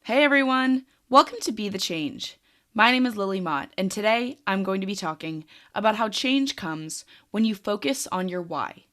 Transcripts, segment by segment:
Hey everyone! Welcome to Be the Change. My name is Lily Mott, and today I'm going to be talking about how change comes when you focus on your why.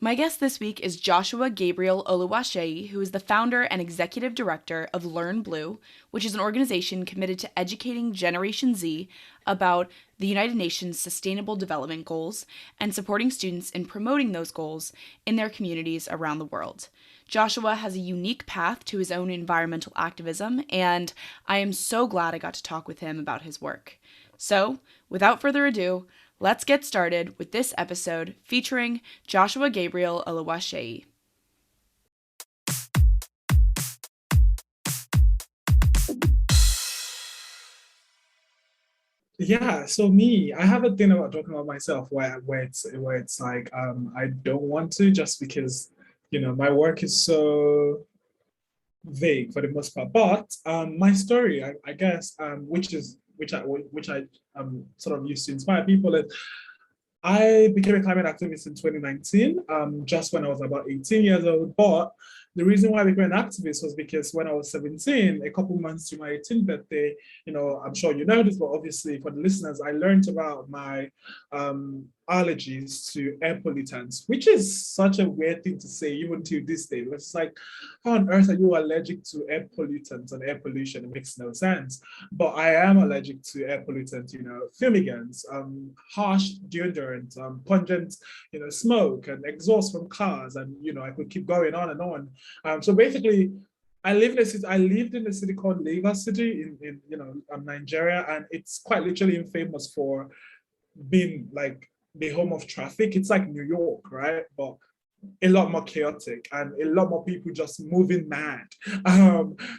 My guest this week is Joshua Gabriel Oluwaseyi, who is the founder and executive director of Learn Blue, which is an organization committed to educating Generation Z about the United Nations Sustainable Development Goals and supporting students in promoting those goals in their communities around the world. Joshua has a unique path to his own environmental activism, and I am so glad I got to talk with him about his work. So, without further ado, let's get started with this episode featuring Joshua Gabriel Oluwaseyi. Yeah, so me, I have a thing about talking about myself where it's like I don't want to just because my work is so vague for the most part. But my story, I guess, which I sort of used to inspire people is I became a climate activist in 2019, just when I was about 18 years old. But the reason why I became an activist was because when I was 17, a couple months to my 18th birthday, I'm sure you know this, but obviously for the listeners, I learned about my allergies to air pollutants, which is such a weird thing to say even to this day. It's like, how on earth are you allergic to air pollutants and air pollution? It makes no sense. But I am allergic to air pollutants, fumigants, harsh deodorant, pungent, smoke and exhaust from cars, and I could keep going on and on. So basically, I lived in a city called Lagos City in Nigeria, and it's quite literally infamous for being like the home of traffic. It's like New York, right? But a lot more chaotic and a lot more people just moving mad.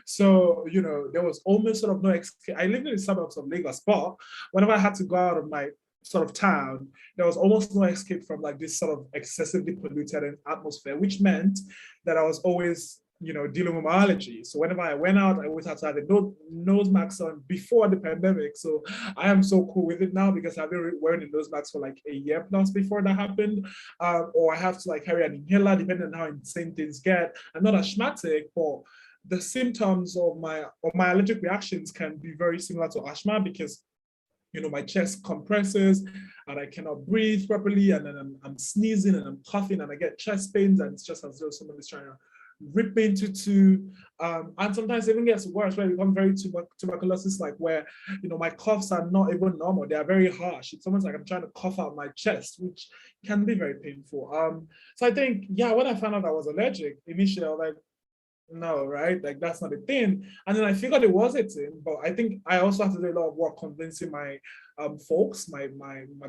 So there was almost sort of no escape. I lived in the suburbs of Lagos, but whenever I had to go out of my sort of town, there was almost no escape from like this sort of excessively polluted atmosphere, which meant that I was always dealing with my allergies. So whenever I went out, I always had to have a nose mask on before the pandemic. So I am so cool with it now because I've been wearing a nose mask for like a year plus before that happened. Or I have to like carry an inhaler depending on how insane things get. I'm not asthmatic, but the symptoms of my allergic reactions can be very similar to asthma because my chest compresses and I cannot breathe properly, and then I'm sneezing and I'm coughing and I get chest pains, and it's just as though someone is trying to rip me into two. And sometimes it even gets worse where it becomes very tuberculosis, like where my coughs are not even normal; they are very harsh. It's almost like I'm trying to cough out my chest, which can be very painful. So I think, yeah, when I found out I was allergic, initially I was like, no, right? Like that's not a thing. And then I figured it was a thing, but I think I also have to do a lot of work convincing my folks, my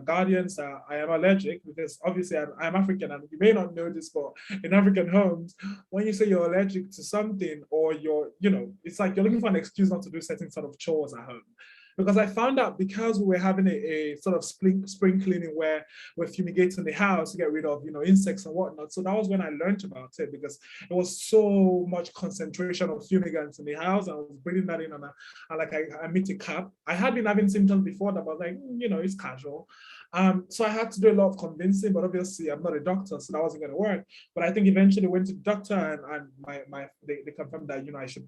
guardians that I am allergic, because obviously I'm African, and you may not know this, but in African homes, when you say you're allergic to something, or it's like you're looking for an excuse not to do certain sort of chores at home. Because I found out, because we were having a sort of spring cleaning where we're fumigating the house to get rid of insects and whatnot. So that was when I learned about it, because it was so much concentration of fumigants in the house. I was breathing that in, and like I meet a cap. I had been having symptoms before that, but like, it's casual. So I had to do a lot of convincing, but obviously I'm not a doctor, so that wasn't going to work. But I think eventually went to the doctor, and they confirmed that I should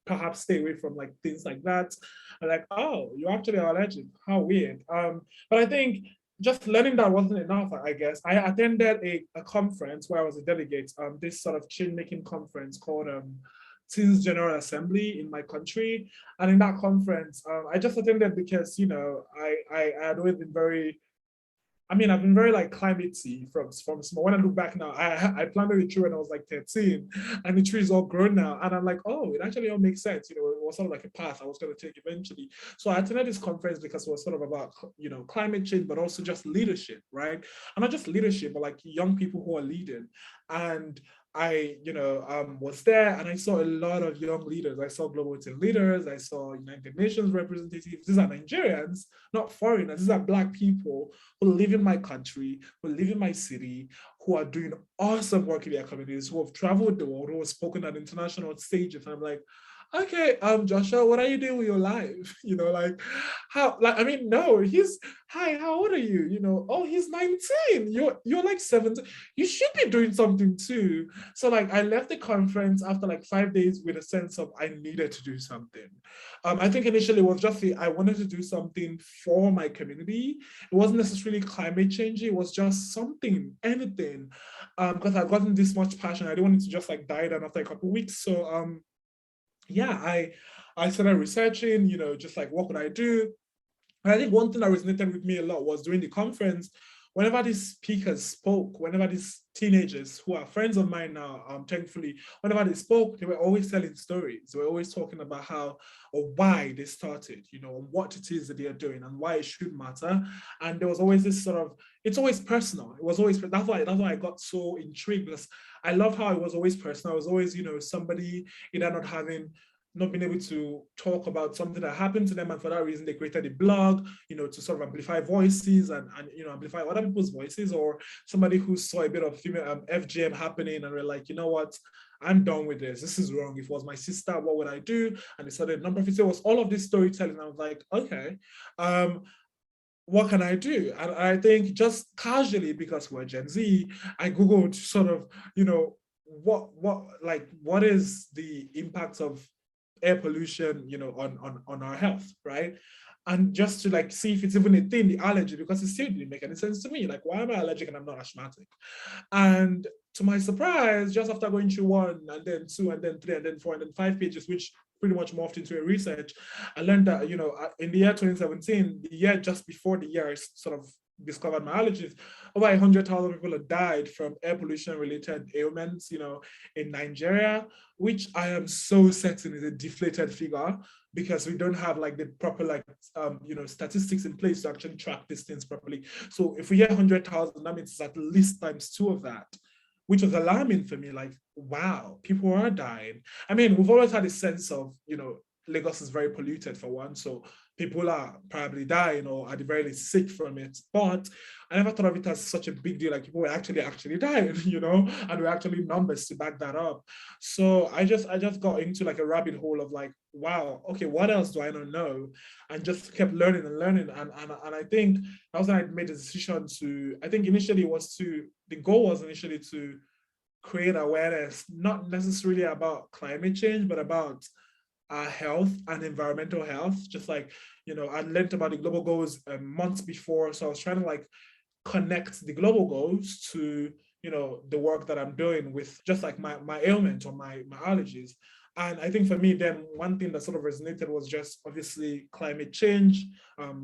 perhaps stay away from like things like that. And like, oh, you actually are allergic. How weird. But I think just learning that wasn't enough, I guess. I attended a conference where I was a delegate, this sort of change making conference called Teens General Assembly in my country. And in that conference, I just attended because, I had always been I've been very like climatey from small. When I look back now, I planted a tree when I was like 13, and the tree is all grown now. And I'm like, oh, it actually all makes sense. It was sort of like a path I was going to take eventually. So I attended this conference because it was sort of about climate change, but also just leadership, right? And not just leadership, but like young people who are leading. And I, was there, and I saw a lot of young leaders. I saw global team leaders. I saw United Nations representatives. These are Nigerians, not foreigners. These are Black people who live in my country, who live in my city, who are doing awesome work in their communities, who have traveled the world, who have spoken at international stages. And I'm like, okay, Joshua, what are you doing with your life? Like how, like, I mean, no, hi, how old are you? Oh, he's 19. You're like 17. You should be doing something too. So like I left the conference after like 5 days with a sense of I needed to do something. I think initially it was just I wanted to do something for my community. It wasn't necessarily climate change, it was just something, anything. Because I'd gotten this much passion. I didn't want it to just like die down after a couple of weeks. So yeah, I started researching, just like what could I do? And I think one thing that resonated with me a lot was during the conference, whenever these speakers spoke, whenever these teenagers who are friends of mine now, thankfully, whenever they spoke, they were always telling stories. They were always talking about how or why they started, what it is that they are doing and why it should matter. And there was always this sort of, it's always personal. It was always, that's why I got so intrigued, because I love how it was always personal. It was always, somebody either not being able to talk about something that happened to them, and for that reason they created a blog, to sort of amplify voices and amplify other people's voices, or somebody who saw a bit of female FGM happening and were like, you know what, I'm done with this. This is wrong. If it was my sister, what would I do? And they started a nonprofit. So it was all of this storytelling. I was like, okay, what can I do? And I think just casually, because we're Gen Z, I Googled sort of, what is the impact of air pollution, on our health, right? And just to like see if it's even a thing, the allergy, because it still didn't make any sense to me. Like, why am I allergic and I'm not asthmatic? And to my surprise, just after going through one and then two and then three and then four and then 5 pages, which pretty much morphed into a research, I learned that, in the year 2017, the year just before the year I sort of discovered my allergies, over 100,000 people have died from air pollution related ailments, in Nigeria, which I am so certain is a deflated figure, because we don't have like the proper statistics in place to actually track these things properly. So if we hear 100,000, that means it's at least times two of that, which was alarming for me. Like, wow, people are dying. I mean, we've always had a sense of, Lagos is very polluted for one, so people are probably dying or at the very least sick from it. But I never thought of it as such a big deal. Like, people were actually dying, and we're actually numbers to back that up. So I just got into like a rabbit hole of like, wow, okay, what else do I not know? And just kept learning and learning. And I think that was when I made the decision to, I think initially the goal was initially to create awareness, not necessarily about climate change, but about our health and environmental health. Just like, I learned about the global goals months before. So I was trying to like connect the global goals to, the work that I'm doing with just like my ailment or my allergies. And I think for me, then one thing that sort of resonated was just obviously climate change,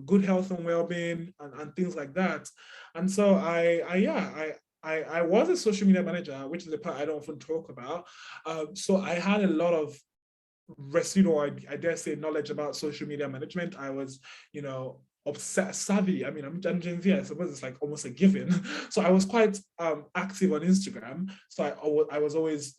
good health and well-being, and things like that. And so I was a social media manager, which is the part I don't often talk about. So I had a lot of residual, I dare say, knowledge about social media management. I was, obsessed savvy. I mean, I'm Gen Z, I suppose it's like almost a given. So I was quite active on Instagram. So I was always,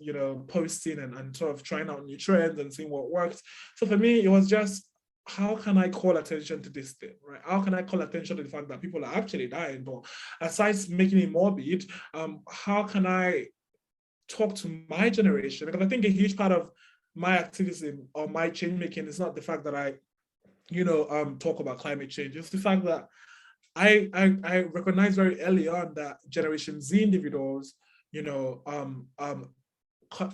posting and sort of trying out new trends and seeing what worked. So for me, it was just, how can I call attention to this thing, right? How can I call attention to the fact that people are actually dying? But aside making it morbid, how can I talk to my generation? Because I think a huge part of my activism or my change making is not the fact that I, talk about climate change. It's the fact that I recognize very early on that Generation Z individuals,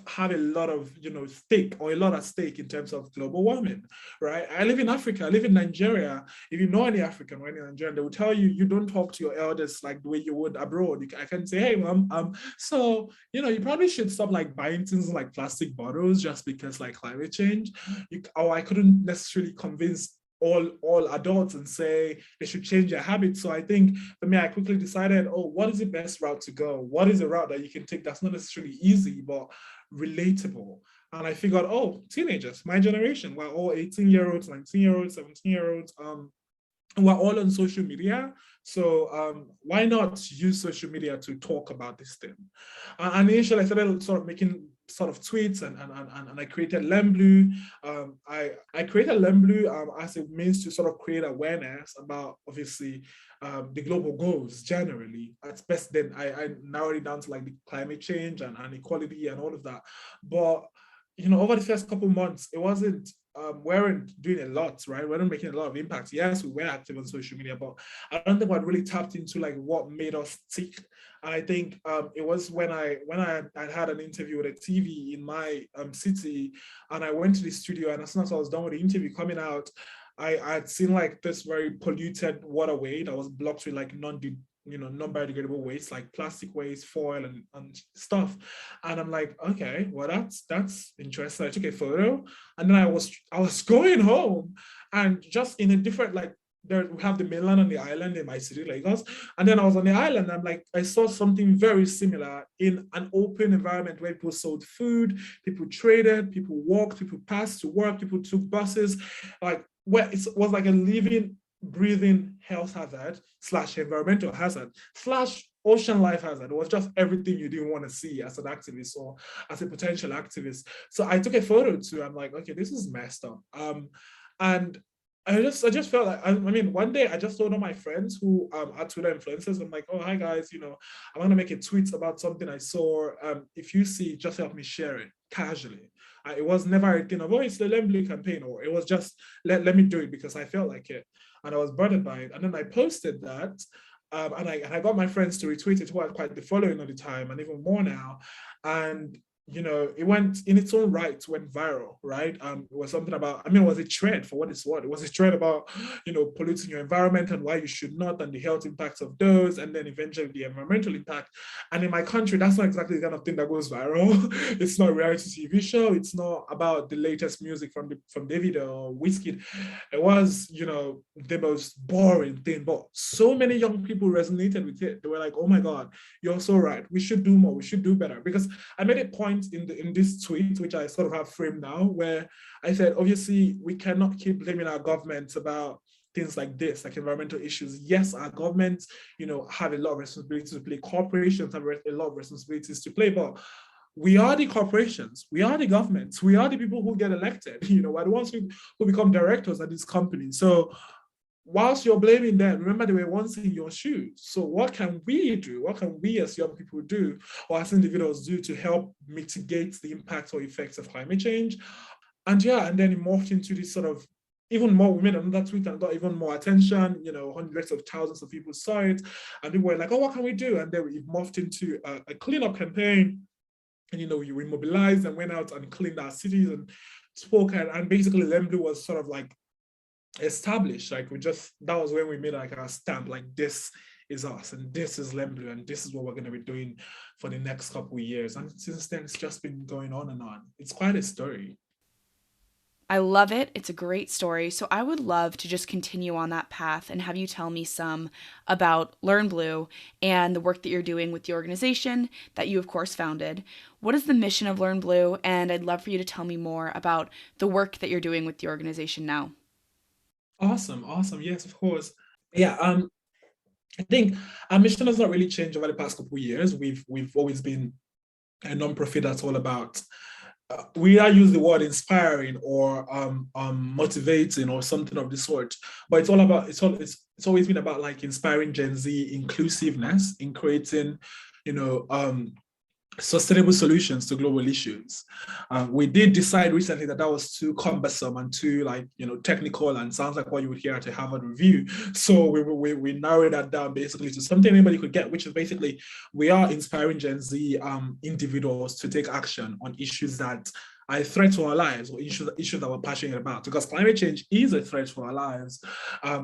have a lot of stake or a lot at stake in terms of global warming, right? I live in Africa, I live in Nigeria. If you know any African or any Nigerian, they will tell you, you don't talk to your elders like the way you would abroad. I can say, hey mom, so you probably should stop like buying things like plastic bottles just because like climate change. Or I couldn't necessarily convince all adults and say they should change their habits. So I think for me, I quickly decided, oh, what is the best route to go? What is a route that you can take that's not necessarily easy, but relatable? And I figured, oh, teenagers, my generation, we're all 18-year-olds, 19-year-olds, 17-year-olds. We're all on social media. So why not use social media to talk about this thing? And initially I started sort of making sort of tweets and I created Lemblue. I created Lemblue as a means to sort of create awareness about obviously the global goals generally. At best then I narrowed it down to like the climate change and equality and all of that. But over the first couple months, it wasn't, we weren't doing a lot, right? We weren't making a lot of impact. Yes, we were active on social media, but I don't think I'd really tapped into like what made us tick. And I think it was when I had an interview with a TV in my city, and I went to the studio, and as soon as I was done with the interview coming out, I'd seen like this very polluted waterway that was blocked with like non-biodegradable waste like plastic waste, foil, and stuff. And I'm like, okay, well, that's interesting. I took a photo, and then I was going home, and just in a different, like, there we have the mainland and the island in my city, Lagos. And then I was on the island, and I'm like, I saw something very similar in an open environment where people sold food, people traded, people walked, people passed to work, people took buses, like where it was like a living, breathing health hazard slash environmental hazard slash ocean life hazard. It was just everything you didn't want to see as an activist or as a potential activist. So I took a photo too. I'm like, okay, this is messed up. And I just felt like, I mean, one day I just told all my friends who are Twitter influencers, I'm like, oh, hi guys, I'm gonna make a tweet about something I saw. If you see, just help me share it casually. It was never a thing of, oh, it's the Lemblue campaign, or it was just, let me do it because I felt like it and I was bothered by it. And then I posted that, and I got my friends to retweet it who had quite the following at the time, and even more now. And it went in its own right, went viral, right? It was something about, I mean, it was a trend for what it's worth. It was a trend about, polluting your environment and why you should not, and the health impacts of those, and then eventually the environmental impact. And in my country, that's not exactly the kind of thing that goes viral. It's not a reality TV show. It's not about the latest music from David or Whiskey. It was, the most boring thing, but so many young people resonated with it. They were like, oh my God, you're so right. We should do more. We should do better. Because I made a point in this tweet, which I sort of have framed now, where I said, obviously, we cannot keep blaming our governments about things like this, like environmental issues. Yes, our governments, have a lot of responsibilities to play. Corporations have a lot of responsibilities to play, but we are the corporations, we are the governments, we are the people who get elected, we're the ones who become directors at these companies. So whilst you're blaming them, remember they were once in your shoes. So what can we do? What can we as young people do, or as individuals do, to help mitigate the impact or effects of climate change? And then it morphed into this sort of, even more, we made another tweet and got even more attention, hundreds of thousands of people saw it, and people were like, oh, what can we do? And then it morphed into a cleanup campaign. And we mobilized and went out and cleaned our cities and spoke, and basically Lemblue was sort of like established. Like that was when we made like our stamp, like this is us and this is Lemblue and this is what we're going to be doing for the next couple of years. And since then, it's just been going on and on. It's quite a story. I love it. It's a great story. So I would love to just continue on that path and have you tell me some about Learn Blue and the work that you're doing with the organization that you, of course, founded. What is the mission of Learn Blue? And I'd love for you to tell me more about the work that you're doing with the organization now. Awesome. Yes, of course. Yeah. I think our mission has not really changed over the past couple of years. We've always been a non-profit that's all about, we are use the word inspiring or motivating or something of the sort, but it's always been about like inspiring Gen Z inclusiveness in creating, sustainable solutions to global issues. We did decide recently that was too cumbersome and too technical and sounds like what you would hear at a Harvard review. So we narrowed that down basically to something anybody could get, which is basically we are inspiring Gen Z individuals to take action on issues that are a threat to our lives or issues that we're passionate about, because climate change is a threat for our lives.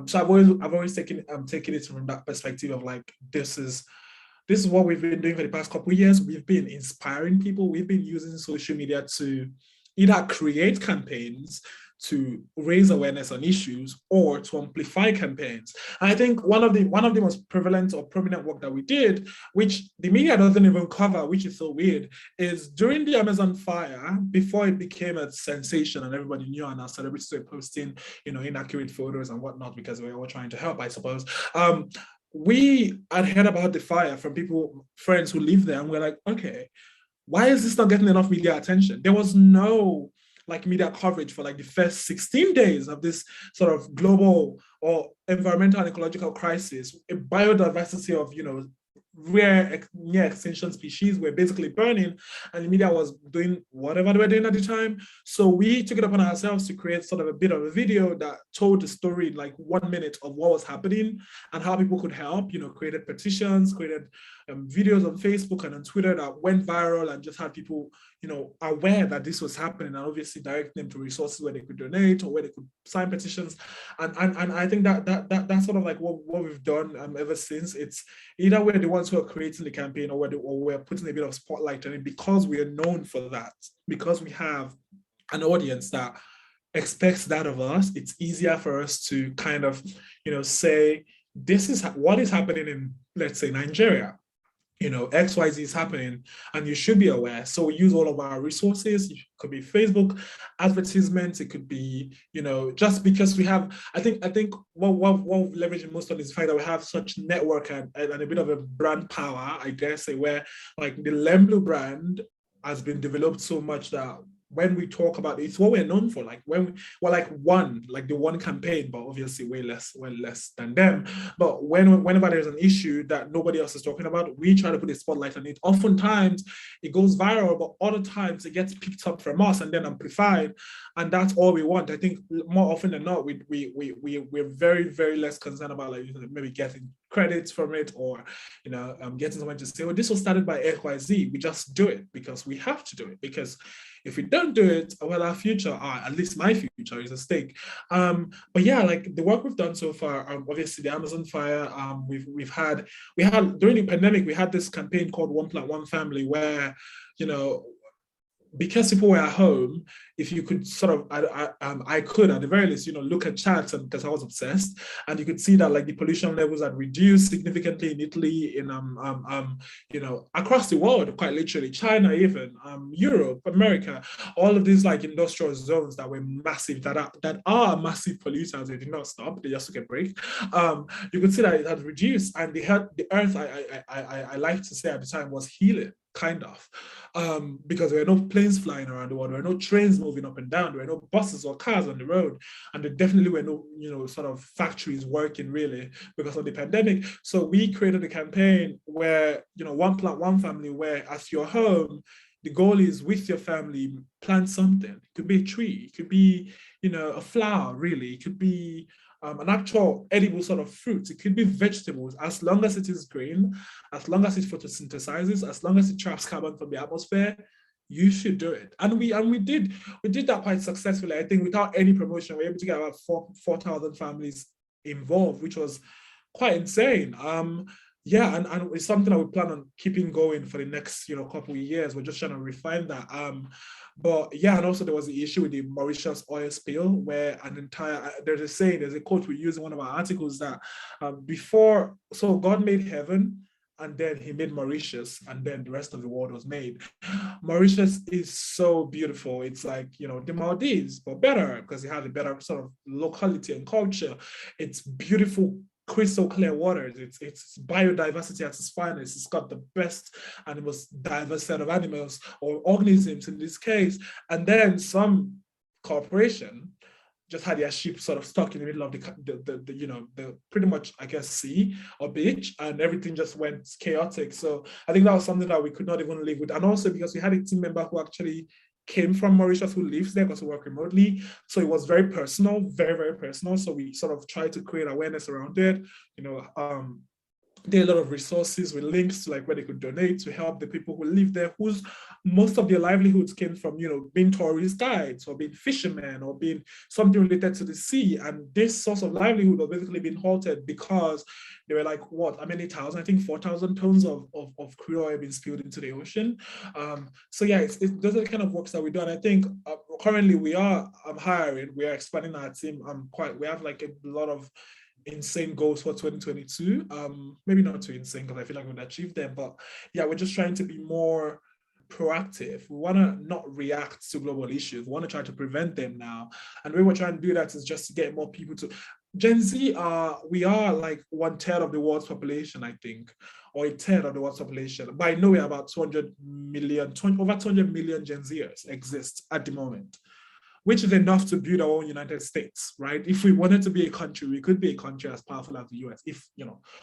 So I've always taken it from that perspective of like, this is what we've been doing for the past couple of years. We've been inspiring people. We've been using social media to either create campaigns to raise awareness on issues or to amplify campaigns. And I think one of the most prevalent or prominent work that we did, which the media doesn't even cover, which is so weird, is during the Amazon fire, before it became a sensation and everybody knew and our celebrities were posting, inaccurate photos and whatnot because we were all trying to help, I suppose. We had heard about the fire from friends who live there, and we're like, okay, why is this not getting enough media attention? There was no media coverage for the first 16 days of this sort of global or environmental and ecological crisis, a biodiversity of near extinction species were basically burning, and the media was doing whatever they were doing at the time. So we took it upon ourselves to create sort of a bit of a video that told the story in like 1 minute of what was happening and how people could help. Created petitions, created videos on Facebook and on Twitter that went viral and just had people, aware that this was happening, and obviously direct them to resources where they could donate or where they could sign petitions. And I think that's sort of like what we've done ever since. It's either we're the ones who are creating the campaign, or we're putting a bit of spotlight on it, because we are known for that, because we have an audience that expects that of us. It's easier for us to kind of, say, this is what is happening in, let's say, Nigeria. XYZ is happening and you should be aware. So we use all of our resources. It could be Facebook advertisements. It could be, just because we have, I think what we're leveraging most on is the fact that we have such network and a bit of a brand power, I dare say, where like the Lemblu brand has been developed so much that when we talk about it, it's what we're known for. Like when we're like the one campaign, but obviously way less than them. But whenever there's an issue that nobody else is talking about, we try to put a spotlight on it. Oftentimes it goes viral, but other times it gets picked up from us and then amplified, and that's all we want. I think more often than not, we're very, very less concerned about like maybe getting credits from it, or getting someone to say, "Oh, this was started by XYZ." We just do it because we have to do it, because if we don't do it, well, our future, at least my future, is at stake. But yeah, like the work we've done so far, obviously the Amazon fire, we had during the pandemic, we had this campaign called One Plant One Family, where because people were at home, if you could sort of, I could at the very least, look at charts, and because I was obsessed, and you could see that like the pollution levels had reduced significantly in Italy, in across the world, quite literally, China, even Europe, America, all of these like industrial zones that were massive, that are massive polluters. They did not stop; they just took a break. You could see that it had reduced, and the earth, I like to say at the time, was healing, kind of, because there were no planes flying around the world, there were no trains moving up and down, there were no buses or cars on the road, and there definitely were no, sort of factories working really because of the pandemic. So we created a campaign where, One Plant One Family, where as you're home, the goal is with your family, plant something. It could be a tree, it could be, a flower, really, it could be an actual edible sort of fruit. It could be vegetables, as long as it is green, as long as it photosynthesizes, as long as it traps carbon from the atmosphere. You should do it, and we did that quite successfully. I think without any promotion, we were able to get about 4,000 families involved, which was quite insane. Yeah, and it's something that we plan on keeping going for the next couple of years. We're just trying to refine that. But yeah, and also there was the issue with the Mauritius oil spill, where there's a saying, there's a quote we use in one of our articles that so God made heaven, and then he made Mauritius, and then the rest of the world was made. Mauritius is so beautiful. It's like, the Maldives, but better, because it has a better sort of locality and culture. It's beautiful, crystal clear waters. It's biodiversity at its finest. It's got the best and the most diverse set of animals or organisms in this case. And then some corporation just had their ship sort of stuck in the middle of the pretty much, I guess, sea or beach, and everything just went chaotic. So I think that was something that we could not even live with. And also because we had a team member who actually came from Mauritius, who lives there because we work remotely. So it was very personal, very, very personal. So we sort of tried to create awareness around it. There are a lot of resources with links to like where they could donate to help the people who live there, whose most of their livelihoods came from, being tourist guides or being fishermen or being something related to the sea. And this source of livelihood was basically being halted because they were like, how many thousand? I think 4,000 tons of crude oil being spilled into the ocean. So yeah, those are the kind of works that we do. And I think currently we are hiring, we are expanding our team. We have like a lot of insane goals for 2022. Maybe not too insane because I feel like we've achieved them, but yeah, we're just trying to be more proactive. We want to not react to global issues. We want to try to prevent them now. And the way we're trying to do that is just to get more people to Gen Z. We are like 1/3 of the world's population, I think, or 1/3 of the world's population. But I know we're about 200 million, over 200 million Gen Zers exist at the moment, which is enough to build our own United States, right? If we wanted to be a country, we could be a country as powerful as the US, if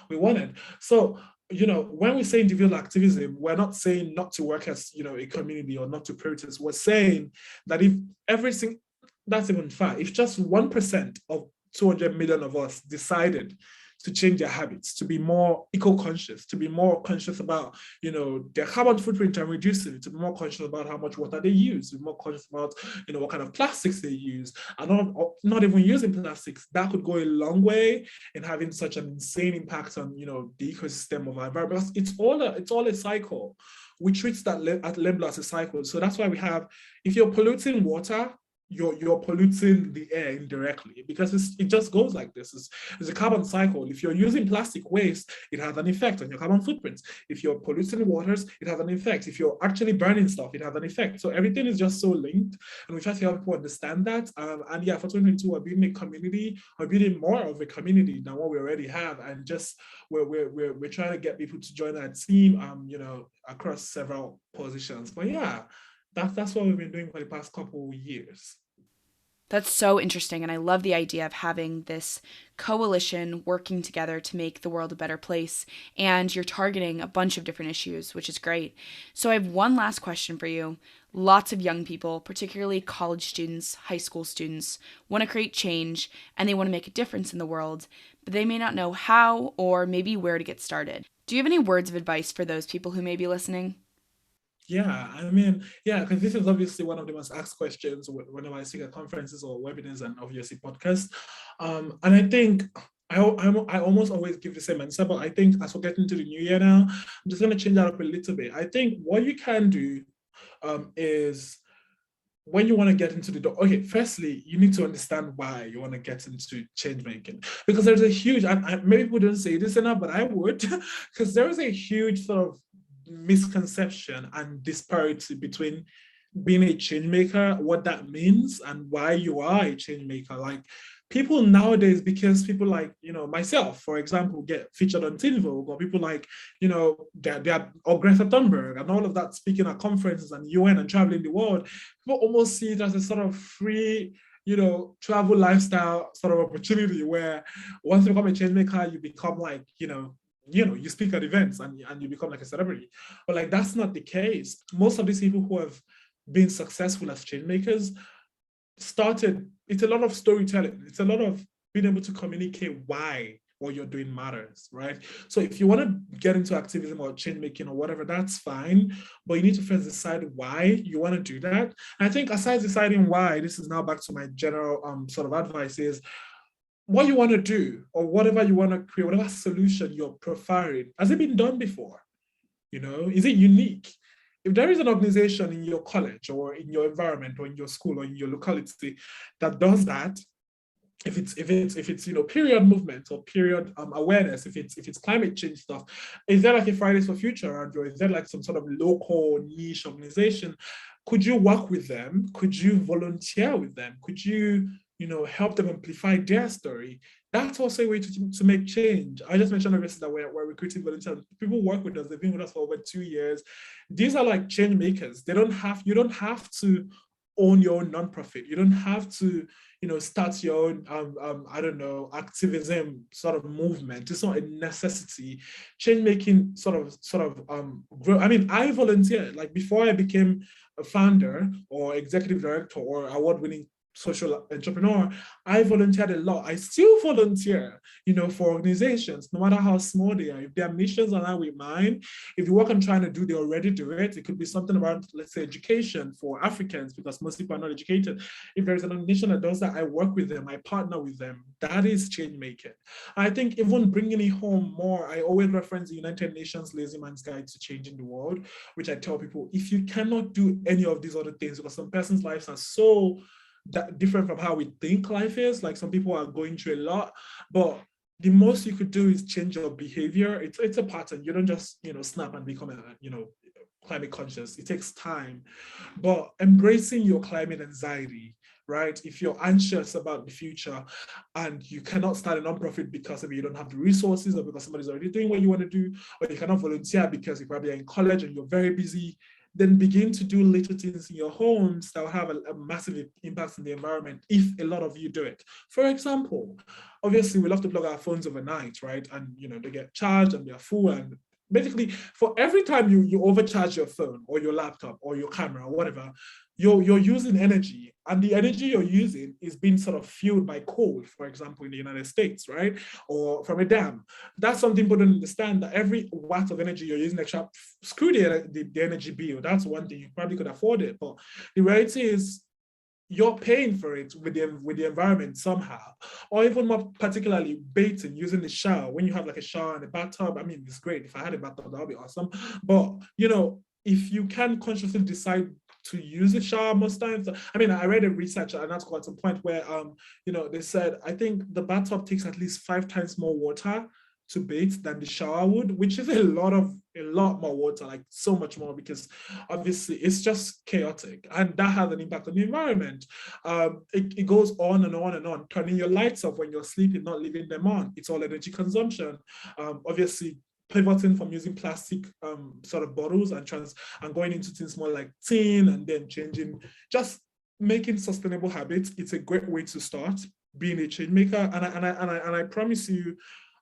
we wanted. So when we say individual activism, we're not saying not to work as, a community or not to protest. We're saying that if everything, that's even far, if just 1% of 200 million of us decided to change their habits, to be more eco-conscious, to be more conscious about, their carbon footprint and reducing it, to be more conscious about how much water they use, to be more conscious about, what kind of plastics they use, and not even using plastics, that could go a long way in having such an insane impact on, the ecosystem of our environment. Because it's all a cycle. We treat that at level as a cycle. So that's why we have, if you're polluting water, you're polluting the air indirectly, because it just goes like this. It's a carbon cycle. If you're using plastic waste, it has an effect on your carbon footprints. If you're polluting waters, it has an effect. If you're actually burning stuff, it has an effect. So everything is just so linked, and we try to help people understand that. And yeah, for 2022, we're building a community, we're building more of a community than what we already have, and just we're trying to get people to join our team, across several positions. But yeah, that's what we've been doing for the past couple of years. That's so interesting. And I love the idea of having this coalition working together to make the world a better place. And you're targeting a bunch of different issues, which is great. So I have one last question for you. Lots of young people, particularly college students, high school students, want to create change and they want to make a difference in the world, but they may not know how or maybe where to get started. Do you have any words of advice for those people who may be listening? Yeah, I mean, yeah, because this is obviously one of the most asked questions whenever I speak at conferences or webinars and obviously podcasts. And I think I almost always give the same answer, but I think as we're getting to the new year now, I'm just going to change that up a little bit. I think what you can do is, when you want to get into the door, okay, firstly, you need to understand why you want to get into change making. Because there's a huge, and maybe people don't say this enough, but I would, because there is a huge sort of misconception and disparity between being a change maker, what that means, and why you are a change maker. Like, people nowadays, because people like, myself, for example, get featured on Teen Vogue, or people like, they're or Greta Thunberg and all of that, speaking at conferences and UN and traveling the world, people almost see it as a sort of free, travel lifestyle sort of opportunity, where once you become a change maker, you become like, you speak at events and you become like a celebrity. But like, that's not the case. Most of these people who have been successful as change makers started, it's a lot of storytelling. It's a lot of being able to communicate why what you're doing matters, right? So if you want to get into activism or change making or whatever, that's fine. But you need to first decide why you want to do that. And I think aside deciding why, this is now back to my general sort of advice, is what you want to do or whatever you want to create, whatever solution you're preferring, has it been done before? Is it unique? If there is an organization in your college or in your environment or in your school or in your locality that does that, if it's period movement or period awareness, if it's climate change stuff, is there like a Fridays for Future, or is there like some sort of local niche organization? Could you work with them? Could you volunteer with them? Could you help them amplify their story? That's also a way to make change. I just mentioned obviously that we're recruiting volunteers. People work with us, they've been with us for over 2 years. These are like change makers. You don't have to own your own nonprofit. You don't have to, start your own, I don't know, activism sort of movement. It's not a necessity. Change making sort of grow. I mean, I volunteered, like, before I became a founder or executive director or award-winning social entrepreneur. I volunteered a lot. I still volunteer, for organizations, no matter how small they are. If their missions align with mine, if the work I'm trying to do, they already do it. It could be something about, let's say, education for Africans, because most people are not educated. If there's an organization that does that, I work with them, I partner with them. That is change making. I think even bringing it home more, I always reference the United Nations Lazy Man's Guide to Changing the World, which I tell people, if you cannot do any of these other things, because some person's lives are so that different from how we think life is. Like, some people are going through a lot, but the most you could do is change your behavior. It's a pattern. You don't just snap and become climate conscious. It takes time. But embracing your climate anxiety, right? If you're anxious about the future and you cannot start a nonprofit because maybe you don't have the resources, or because somebody's already doing what you want to do, or you cannot volunteer because you probably are in college and you're very busy, then begin to do little things in your homes that will have a massive impact on the environment if a lot of you do it. For example, obviously we love to plug our phones overnight, right? And they get charged and they're full, and basically for every time you overcharge your phone or your laptop or your camera or whatever, you're using energy, and the energy you're using is being sort of fueled by coal, for example, in the United States, right? Or from a dam. That's something people don't understand, that every watt of energy you're using extra, screw the energy bill. That's one thing, you probably could afford it, but the reality is you're paying for it with the environment somehow. Or even more particularly, bathing, using the shower. When you have like a shower and a bathtub, I mean, it's great. If I had a bathtub, that would be awesome. But if you can consciously decide to use the shower most times, I mean, I read a research, an article at some point where they said, I think the bathtub takes at least 5 times more water to bathe than the shower would, which is a lot more water, like so much more, because obviously it's just chaotic, and that has an impact on the environment. It goes on and on and on. Turning your lights off when you're sleeping, not leaving them on, it's all energy consumption. Obviously pivoting from using plastic sort of bottles and going into things more like tin, and then changing, just making sustainable habits. It's a great way to start being a change maker. And I promise you,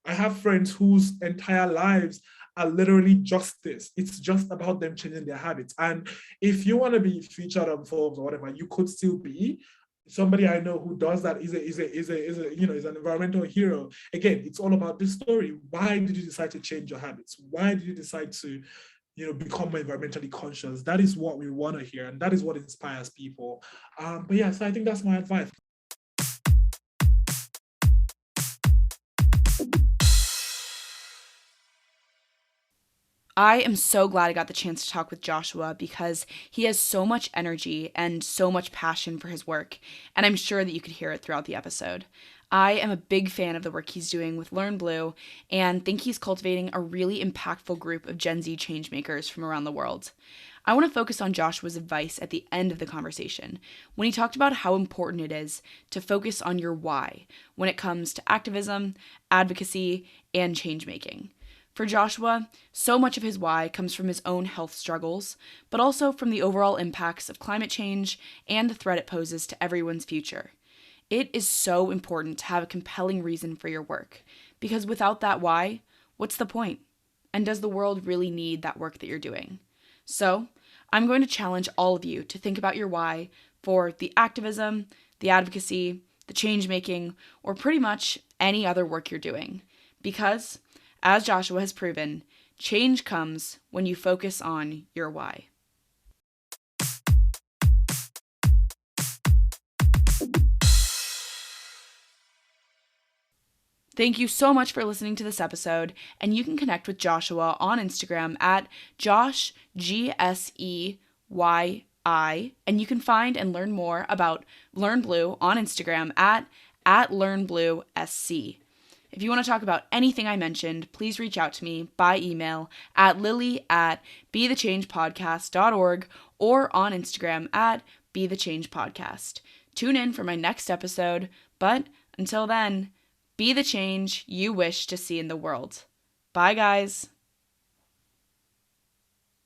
I have friends whose entire lives are literally just this. It's just about them changing their habits. And if you want to be featured on Forbes or whatever, you could still be. Somebody I know who does that is an environmental hero. Again, it's all about this story. Why did you decide to change your habits? Why did you decide to become more environmentally conscious? That is what we want to hear, and that is what inspires people. But yeah, so I think that's my advice. I am so glad I got the chance to talk with Joshua because he has so much energy and so much passion for his work, and I'm sure that you could hear it throughout the episode. I am a big fan of the work he's doing with Learn Blue and think he's cultivating a really impactful group of Gen Z changemakers from around the world. I want to focus on Joshua's advice at the end of the conversation when he talked about how important it is to focus on your why when it comes to activism, advocacy, and changemaking. For Joshua, so much of his why comes from his own health struggles, but also from the overall impacts of climate change and the threat it poses to everyone's future. It is so important to have a compelling reason for your work, because without that why, what's the point? And does the world really need that work that you're doing? So, I'm going to challenge all of you to think about your why for the activism, the advocacy, the change making, or pretty much any other work you're doing. Because, as Joshua has proven, change comes when you focus on your why. Thank you so much for listening to this episode, and you can connect with Joshua on Instagram at JoshGSEYI, and you can find and learn more about Learn Blue on Instagram at LearnBlueSC. If you want to talk about anything I mentioned, please reach out to me by email at lily@bethechangepodcast.org or on Instagram at bethechangepodcast. Tune in for my next episode, but until then, be the change you wish to see in the world. Bye, guys.